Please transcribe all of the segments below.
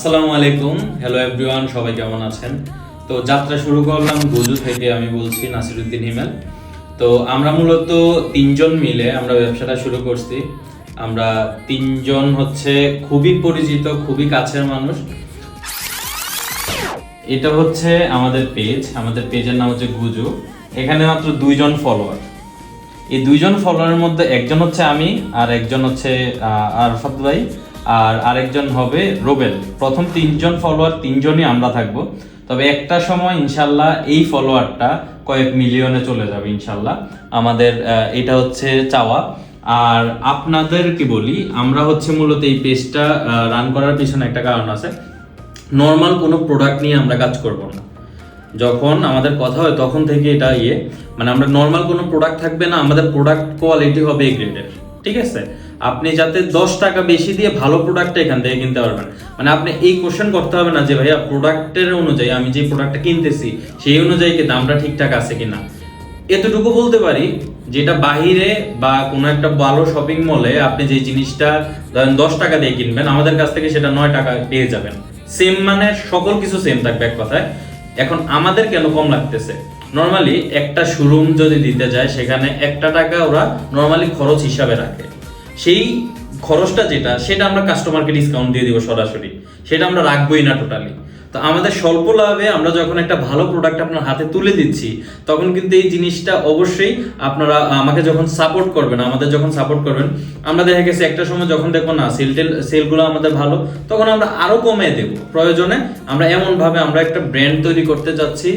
আসসালামু আলাইকুম, hello everyone, সবাই কেমন আছেন? তো যাত্রা শুরু করলাম গুজু থেকে। আমি বলছি নাসিরউদ্দিন হিমেল। তো আমরা মূলত তিনজন মিলে আমরা ব্যবসাটা শুরু করছি। আমরা তিনজন হচ্ছে খুবই পরিচিত, খুবই কাছের মানুষ। এটা হচ্ছে আমাদের পেজ, আমাদের পেজের নাম হচ্ছে গুজু। এখানে মাত্র 2জন ফলোয়ার। এই 2জন ফলোয়ারের মধ্যে একজন হচ্ছে আমি, আর একজন হচ্ছে আরফাত ভাই, আর আরেকজন হবে রোবেল। প্রথম 3জন ফলোয়ার, 3জনই আমরা থাকবো। তবে একটা সময় ইনশাল্লাহ এই ফলোয়ারটা কয়েক মিলিয়নে চলে যাবে ইনশাল্লাহ। আমাদের এটা হচ্ছে চাওয়া। আর আপনাদের কি বলি, আমরা হচ্ছে মূলত এই পেজটা রান করার পিছনে একটা কারণ আছে। নর্মাল কোনো প্রোডাক্ট নিয়ে আমরা কাজ করব না। যখন আমাদের কথা হয় তখন থেকে এটা মানে আমরা নর্মাল কোনো প্রোডাক্ট থাকবে না, আমাদের প্রোডাক্ট কোয়ালিটি হবে এই গ্রেডের। ঠিক আছে, আপনি যাতে 10 টাকা বেশি দিয়ে ভালো প্রোডাক্টটা এখান থেকে কিনতে পারবেন। মানে আপনি এই কোশ্চেন করতে হবে না যে ভাইয়া প্রোডাক্টের অনুযায়ী আমি যে প্রোডাক্টটা কিনতেছি সেই অনুযায়ী কি দামটা ঠিকঠাক আছে কিনা। এতটুকু বলতে পারি, যেটা বাহিরে বা কোনো একটা ভালো শপিং মলে আপনি যে জিনিসটা ধরেন 10 টাকা দিয়ে কিনবেন, আমাদের কাছ থেকে সেটা 9 টাকা পেয়ে যাবেন। সেম, মানে সকল কিছু সেম থাকবে এক কথায়। এখন আমাদের কেন কম লাগতেছে? নর্মালি একটা শোরুম যদি দিতে যায় সেখানে 1 টাকা ওরা নর্মালি খরচ হিসাবে রাখে। সেই খরচটা যেটা, সেটা আমরা কাস্টমারকে ডিসকাউন্ট দিয়ে দিব সরাসরি, সেটা আমরা রাখবোই না টোটালি। তো আমাদের স্বল্প লাভে আমরা যখন একটা ভালো প্রোডাক্ট আপনার হাতে তুলে দিচ্ছি, তখন কিন্তু এই জিনিসটা অবশ্যই আপনারা আমাকে যখন সাপোর্ট করবেন, আমাদের যখন সাপোর্ট করবেন, আমরা দেখা গেছে একটা সময় যখন দেখবো না সেলগুলো আমাদের ভালো, তখন আমরা আরো কমে দেব প্রয়োজনে। আমরা এমন ভাবে আমরা একটা ব্র্যান্ড তৈরি করতে যাচ্ছি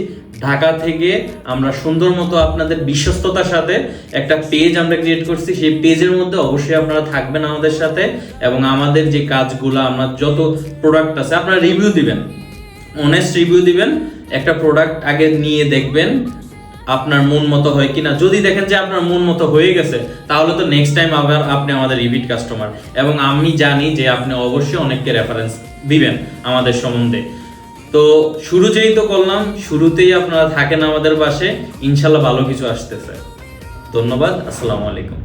ঢাকা থেকে। আমরা সুন্দর মতো আপনাদের বিশ্বস্ততার সাথে একটা পেজ আমরা ক্রিয়েট করছি। সেই পেজের মধ্যে অবশ্যই আপনারা থাকবেন আমাদের সাথে, এবং আমাদের যে কাজগুলো, আমরা যত প্রোডাক্ট আছে আপনারা রিভিউ দিবেন, অনেস্ট রিভিউ দিবেন। একটা প্রোডাক্ট আগে নিয়ে দেখবেন আপনার মন মতো হয় কিনা। যদি দেখেন যে আপনার মন মতো হয়ে গেছে, তাহলে তো নেক্সট টাইম আবার আপনি আমাদের রিপিট কাস্টমার, এবং আমি জানি যে আপনি অবশ্যই অনেককে রেফারেন্স দিবেন আমাদের সম্বন্ধে। তো শুরু যেই তো করলাম, শুরুতেই আপনারা থাকেন আমাদের পাশে, ইনশাল্লাহ ভালো কিছু আসতেছে। ধন্যবাদ, আসসালামু আলাইকুম।